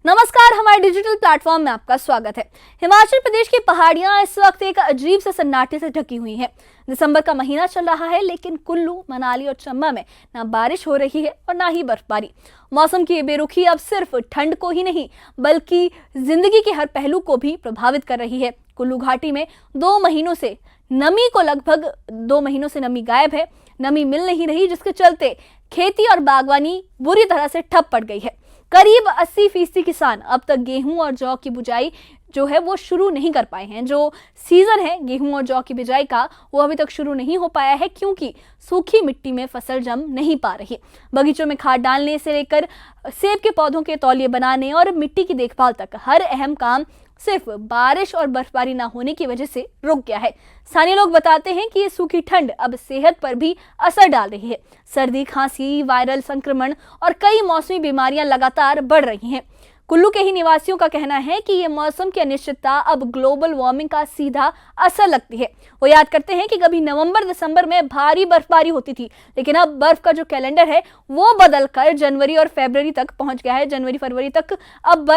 नमस्कार, हमारे digital platform में आपका स्वागत है। हिमाचल प्रदेश की पहाड़ियां इस वक्त एक अजीब से सन्नाटे से ढकी हुई हैं। दिसंबर का महीना चल रहा है, लेकिन कुल्लू, मनाली और चंबा में ना बारिश हो रही है और ना ही बर्फबारी। मौसम की ये बेरुखी अब सिर्फ ठंड को ही नहीं, बल्कि जिंदगी के हर पहलू को भी प्रभावित कर रही है। कुल्लू घाटी में 2 महीनों से लगभग 2 महीनों से नमी गायब है। नमी मिल नहीं रही, जिसके चलते खेती और बागवानी बुरी तरह से ठप पड़ गई है। करीब 80% किसान अब तक गेहूं और जौ की बुआई जो है वो शुरू नहीं कर पाए हैं। जो सीजन है गेहूं और जौ की बिजाई का, वो अभी तक शुरू नहीं हो पाया है, क्योंकि सूखी मिट्टी में फसल जम नहीं पा रही। बगीचों में खाद डालने से लेकर सेब के पौधों के तौलिए बनाने और मिट्टी की देखभाल तक हर अहम काम सिर्फ बारिश और बर्फबारी ना होने की वजह से रुक गया है। स्थानीय लोग बताते हैं कि ये सूखी ठंड अब सेहत पर भी असर डाल रही है। सर्दी, खांसी, वायरल संक्रमण और कई मौसमी बीमारियां लगातार बढ़ रही हैं। कुल्लू के ही निवासियों का कहना है कि ये मौसम की अनिश्चितता अब ग्लोबल वार्मिंग का सीधा असर लगती है। वो याद करते हैं कि कभी नवंबर दिसंबर में भारी बर्फबारी होती थी, लेकिन अब बर्फ का जो कैलेंडर है वो बदलकर जनवरी और फरवरी तक पहुंच गया है। जनवरी फरवरी तक अब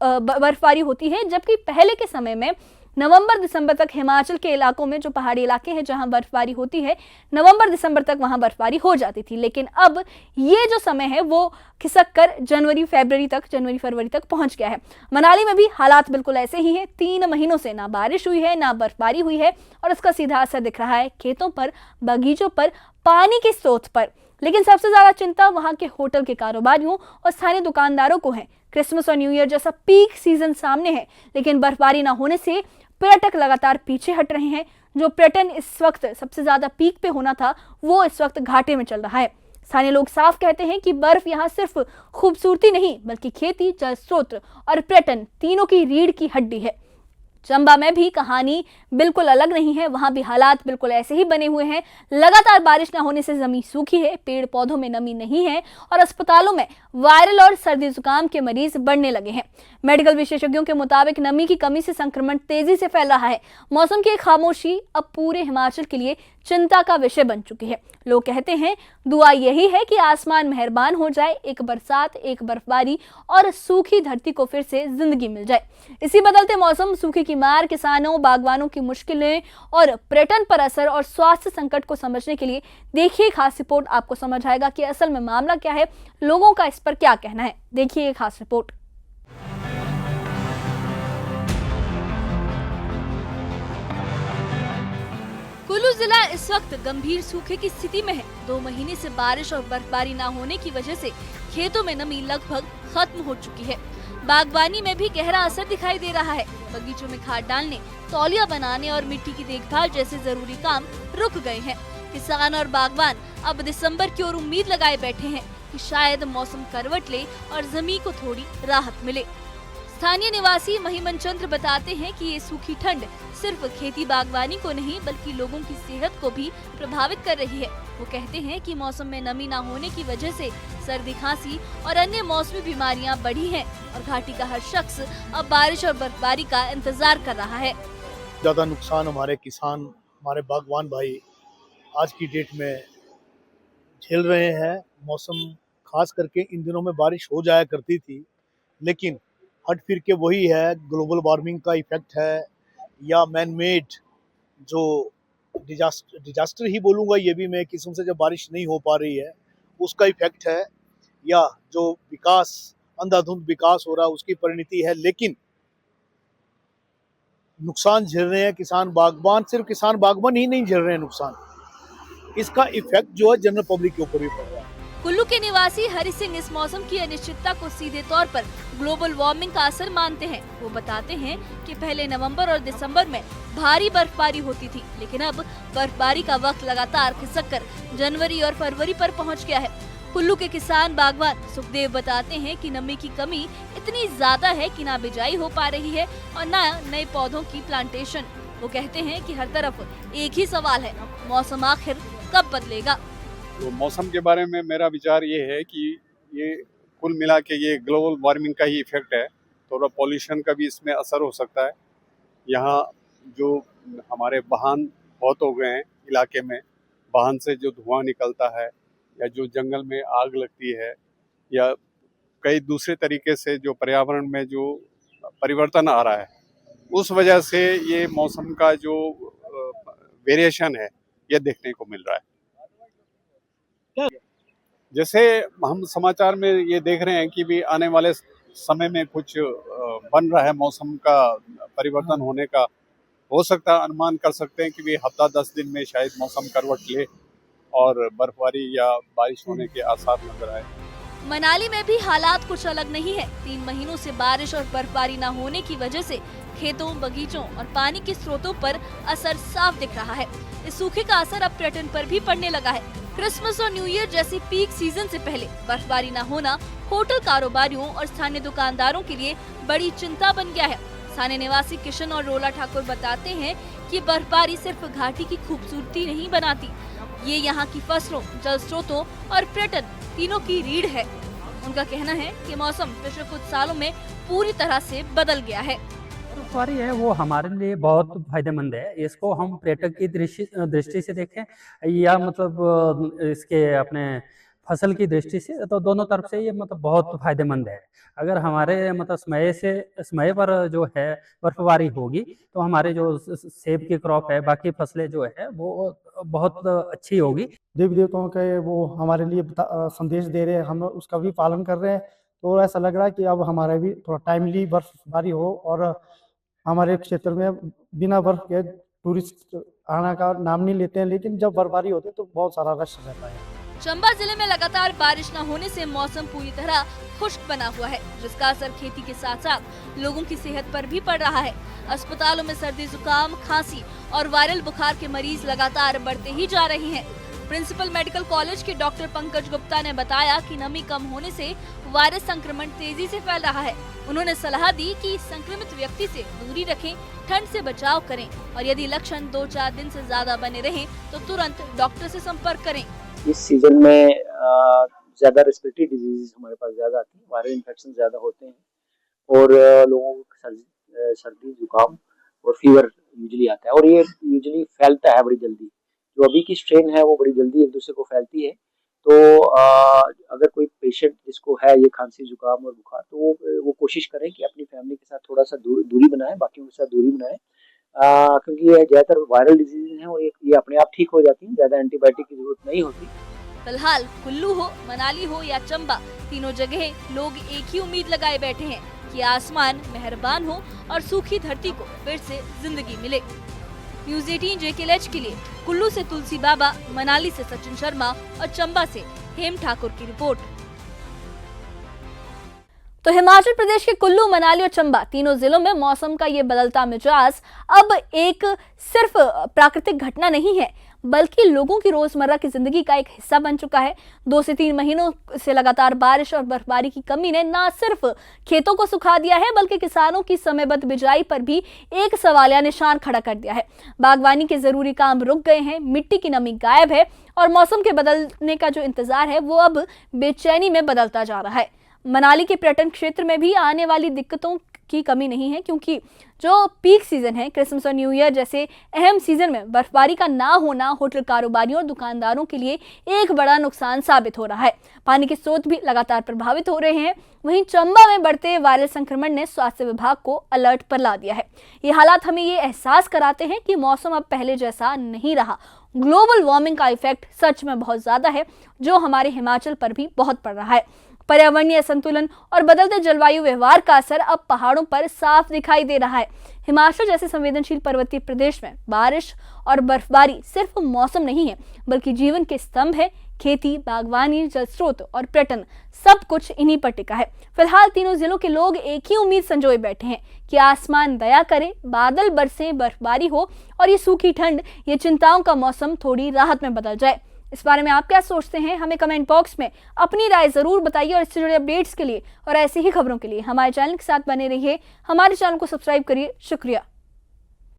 बर्फबारी होती है, जबकि पहले के समय में नवंबर दिसंबर तक हिमाचल के इलाकों में, जो पहाड़ी इलाके हैं जहां बर्फबारी होती है, नवंबर दिसंबर तक वहां बर्फबारी हो जाती थी। लेकिन अब ये जो समय है वो खिसक कर जनवरी फरवरी तक पहुंच गया है। मनाली में भी हालात बिल्कुल ऐसे ही हैं। 3 महीनों से ना बारिश हुई है, ना बर्फबारी हुई है, और इसका सीधा असर दिख रहा है खेतों पर, बगीचों पर, पानी के स्रोत पर। लेकिन सबसे ज्यादा चिंता वहां के होटल के कारोबारियों और स्थानीय दुकानदारों को है। क्रिसमस और न्यू ईयर जैसा पीक सीजन सामने है, लेकिन बर्फबारी ना होने से पर्यटक लगातार पीछे हट रहे हैं। जो पर्यटन इस वक्त सबसे ज्यादा पीक पे होना था, वो इस वक्त घाटे में चल रहा है। स्थानीय लोग साफ कहते हैं कि बर्फ यहाँ सिर्फ खूबसूरती नहीं, बल्कि खेती, जल स्रोत और पर्यटन तीनों की रीढ़ की हड्डी है। चंबा में भी कहानी बिल्कुल अलग नहीं है। वहां भी हालात बिल्कुल ऐसे ही बने हुए हैं। लगातार बारिश न होने से जमीन सूखी है, पेड़ पौधों में नमी नहीं है और अस्पतालों में वायरल और सर्दी जुकाम के मरीज बढ़ने लगे हैं। मेडिकल विशेषज्ञों के मुताबिक नमी की कमी से संक्रमण तेजी से फैल रहा है। मौसम की खामोशी अब पूरे हिमाचल के लिए चिंता का विषय बन चुकी है। लोग कहते हैं दुआ यही है कि आसमान मेहरबान हो जाए, एक बरसात, एक बर्फबारी और सूखी धरती को फिर से जिंदगी मिल जाए। इसी बदलते मौसम, सूखे की मार, किसानों, बागवानों की मुश्किलें और पर्यटन पर असर और स्वास्थ्य संकट को समझने के लिए देखिए खास रिपोर्ट। आपको समझ आएगा कि असल में मामला क्या है, लोगों का इस पर क्या कहना है। देखिए खास रिपोर्ट। कुल्लू जिला इस वक्त गंभीर सूखे की स्थिति में है। 2 महीने से बारिश और बर्फबारी न होने की वजह से खेतों में नमी लगभग खत्म हो चुकी है। बागवानी में भी गहरा असर दिखाई दे रहा है। बगीचों में खाद डालने, तौलिया बनाने और मिट्टी की देखभाल जैसे जरूरी काम रुक गए हैं। किसान और बागवान अब दिसंबर की ओर उम्मीद लगाए बैठे हैं कि शायद मौसम करवट ले और जमीन को थोड़ी राहत मिले। स्थानीय निवासी महिमन चंद्र बताते हैं कि ये सूखी ठंड सिर्फ खेती बागवानी को नहीं, बल्कि लोगों की सेहत को भी प्रभावित कर रही है। वो कहते हैं कि मौसम में नमी ना होने की वजह से सर्दी, खांसी और अन्य मौसमी बीमारियां बढ़ी हैं और घाटी का हर शख्स अब बारिश और बर्फबारी का इंतजार कर रहा है। ज़्यादा नुकसान हमारे किसान, हमारे बागवान भाई आज की डेट में झेल रहे हैं। मौसम खास करके इन दिनों में बारिश हो जाया करती थी, लेकिन हट फिर के वही है, ग्लोबल वार्मिंग का इफेक्ट है या मैन मेड जो डिजास्टर ही बोलूँगा ये भी मैं, किस्म से जब बारिश नहीं हो पा रही है उसका इफेक्ट है, या जो विकास, अंधाधुंध विकास हो रहा है उसकी परिणति है। लेकिन नुकसान झेल रहे हैं किसान बागवान। सिर्फ किसान बागवान ही नहीं झेल रहे हैं नुकसान, इसका इफेक्ट जो है जनरल पब्लिक के ऊपर भी पड़ रहा है। कुल्लू के निवासी हरि सिंह इस मौसम की अनिश्चितता को सीधे तौर पर ग्लोबल वार्मिंग का असर मानते हैं। वो बताते हैं कि पहले नवंबर और दिसंबर में भारी बर्फबारी होती थी, लेकिन अब बर्फबारी का वक्त लगातार खिसककर जनवरी और फरवरी पर पहुंच गया है। कुल्लू के किसान बागवान सुखदेव बताते हैं कि नमी की कमी इतनी ज्यादा है कि ना बिजाई हो पा रही है और ना नए पौधों की प्लांटेशन। वो कहते हैं कि हर तरफ एक ही सवाल है, मौसम आखिर कब बदलेगा। तो मौसम के बारे में मेरा विचार ये है कि ये कुल मिला के ये ग्लोबल वार्मिंग का ही इफेक्ट है। थोड़ा पॉल्यूशन का भी इसमें असर हो सकता है। यहाँ जो हमारे वाहन बहुत हो गए हैं इलाके में, वाहन से जो धुआं निकलता है या जो जंगल में आग लगती है या कई दूसरे तरीके से जो पर्यावरण में जो परिवर्तन आ रहा है, उस वजह से ये मौसम का जो वेरिएशन है ये देखने को मिल रहा है। जैसे हम समाचार में ये देख रहे हैं कि भी आने वाले समय में कुछ बन रहा है, मौसम का परिवर्तन होने का हो सकता है, अनुमान कर सकते हैं कि भी हफ्ता 10 दिन में शायद मौसम करवट ले और बर्फबारी या बारिश होने के आसार नजर आए। मनाली में भी हालात कुछ अलग नहीं है। 3 महीनों से बारिश और बर्फबारी न होने की वजह से खेतों, बगीचों और पानी के स्रोतों पर असर साफ दिख रहा है। इस सूखे का असर अब पर्यटन पर भी पड़ने लगा है। क्रिसमस और न्यू ईयर जैसी पीक सीजन से पहले बर्फबारी न होना होटल कारोबारियों और स्थानीय दुकानदारों के लिए बड़ी चिंता बन गया है। स्थानीय निवासी किशन और रोला ठाकुर बताते हैं कि बर्फबारी सिर्फ घाटी की खूबसूरती नहीं बनाती, ये यहाँ की फसलों, जल स्रोतों और पर्यटन तीनों की रीढ़ है। उनका कहना है कि मौसम पिछले कुछ सालों में पूरी तरह से बदल गया है। बर्फबारी है वो हमारे लिए बहुत फायदेमंद है। इसको हम पर्यटक की दृष्टि से देखें या मतलब इसके अपने फसल की दृष्टि से, तो दोनों तरफ से ये मतलब बहुत फायदेमंद है। अगर हमारे मतलब समय पर जो है बर्फबारी होगी तो हमारे जो सेब की क्रॉप है, बाकी फसलें जो है वो बहुत अच्छी होगी। देवी देवताओं के वो हमारे लिए संदेश दे रहे हैं, हम उसका भी पालन कर रहे हैं। तो ऐसा लग रहा है कि अब हमारे भी थोड़ा टाइमली बर्फबारी हो और हमारे क्षेत्र में बिना बर्फ के टूरिस्ट आने का नाम नहीं लेते हैं, लेकिन जब बर्फबारी होती है तो बहुत सारा रश रहता है। चंबा जिले में लगातार बारिश न होने से मौसम पूरी तरह खुश्क बना हुआ है, जिसका असर खेती के साथ साथ लोगों की सेहत पर भी पड़ रहा है। अस्पतालों में सर्दी, जुकाम, खांसी और वायरल बुखार के मरीज लगातार बढ़ते ही जा रहे हैं। प्रिंसिपल मेडिकल कॉलेज के डॉक्टर पंकज गुप्ता ने बताया कि नमी कम होने से वायरस संक्रमण तेजी से फैल रहा है। उन्होंने सलाह दी कि संक्रमित व्यक्ति से दूरी रखें, ठंड से बचाव करें और यदि लक्षण 2-4 दिन से ज्यादा बने रहें तो तुरंत डॉक्टर से संपर्क करें। इस सीजन में ज्यादा रेस्पिरेटरी डिजीज हमारे पास ज्यादा आती है, वायरल इन्फेक्शन ज्यादा होते हैं और लोगों को सर्दी, जुकाम और फीवर यूजुअली आता है और ये यूजुअली फैलता है बड़ी जल्दी। जो अभी की स्ट्रेन है वो बड़ी जल्दी एक दूसरे को फैलती है। तो अगर कोई पेशेंट जिसको है ये खांसी, जुकाम और बुखार, तो वो कोशिश करें कि अपनी फैमिली के साथ थोड़ा सा दूरी बनाएं, बाकियों के साथ दूरी बनाएं, क्योंकि ये ज्यादातर वायरल डिजीज हैं और ये अपने आप ठीक हो जाती हैं, ज्यादा एंटीबायोटिक की जरूरत नहीं होती। फिलहाल कुल्लू हो, मनाली हो या चंबा, तीनों जगह लोग एक ही उम्मीद लगाए बैठे हैं कि आसमान मेहरबान हो और सूखी धरती को फिर से जिंदगी मिले। न्यूज़ 18 JKLH के लिए कुल्लू से तुलसी बाबा, मनाली से सचिन शर्मा और चंबा से हेम ठाकुर की रिपोर्ट। तो हिमाचल प्रदेश के कुल्लू, मनाली और चंबा तीनों जिलों में मौसम का ये बदलता मिजाज अब एक सिर्फ प्राकृतिक घटना नहीं है, बल्कि लोगों की रोजमर्रा की जिंदगी का एक हिस्सा बन चुका है। 2 से 3 महीनों से लगातार बारिश और बर्फबारी की कमी ने न सिर्फ खेतों को सुखा दिया है, बल्कि किसानों की समयबद्ध बिजाई पर भी एक सवालिया निशान खड़ा कर दिया है। बागवानी के जरूरी काम रुक गए हैं, मिट्टी की नमी गायब है और मौसम के बदलने का जो इंतजार है वो अब बेचैनी में बदलता जा रहा है। मनाली के पर्यटन क्षेत्र में भी आने वाली दिक्कतों की कमी नहीं है, क्योंकि जो पीक सीजन है, क्रिसमस और न्यू ईयर जैसे अहम सीजन में बर्फबारी का ना होना होटल कारोबारियों और दुकानदारों के लिए एक बड़ा नुकसान साबित हो रहा है। पानी के स्रोत भी लगातार प्रभावित हो रहे हैं। वहीं चंबा में बढ़ते वायरल संक्रमण ने स्वास्थ्य विभाग को अलर्ट पर ला दिया है। ये हालात हमें ये एहसास कराते हैं कि मौसम अब पहले जैसा नहीं रहा। ग्लोबल वार्मिंग का इफेक्ट सच में बहुत ज्यादा है, जो हमारे हिमाचल पर भी बहुत पड़ रहा है। पर्यावरणीय संतुलन और बदलते जलवायु व्यवहार का असर अब पहाड़ों पर साफ दिखाई दे रहा है। हिमाचल जैसे संवेदनशील पर्वतीय प्रदेश में बारिश और बर्फबारी सिर्फ मौसम नहीं है, बल्कि जीवन के स्तंभ है। खेती, बागवानी, जल स्रोत और पर्यटन सब कुछ इन्हीं पर टिका है। फिलहाल तीनों जिलों के लोग एक ही उम्मीद संजोए बैठे हैं कि आसमान दया करे, बादल बरसे, बर्फबारी हो और ये सूखी ठंड, ये चिंताओं का मौसम थोड़ी राहत में बदल जाए। इस बारे में आप क्या सोचते हैं? हमें कमेंट बॉक्स में अपनी राय जरूर बताइए और इससे जुड़े अपडेट्स के लिए और ऐसी ही खबरों के लिए हमारे चैनल के साथ बने रहिए। हमारे चैनल को सब्सक्राइब करिए। शुक्रिया।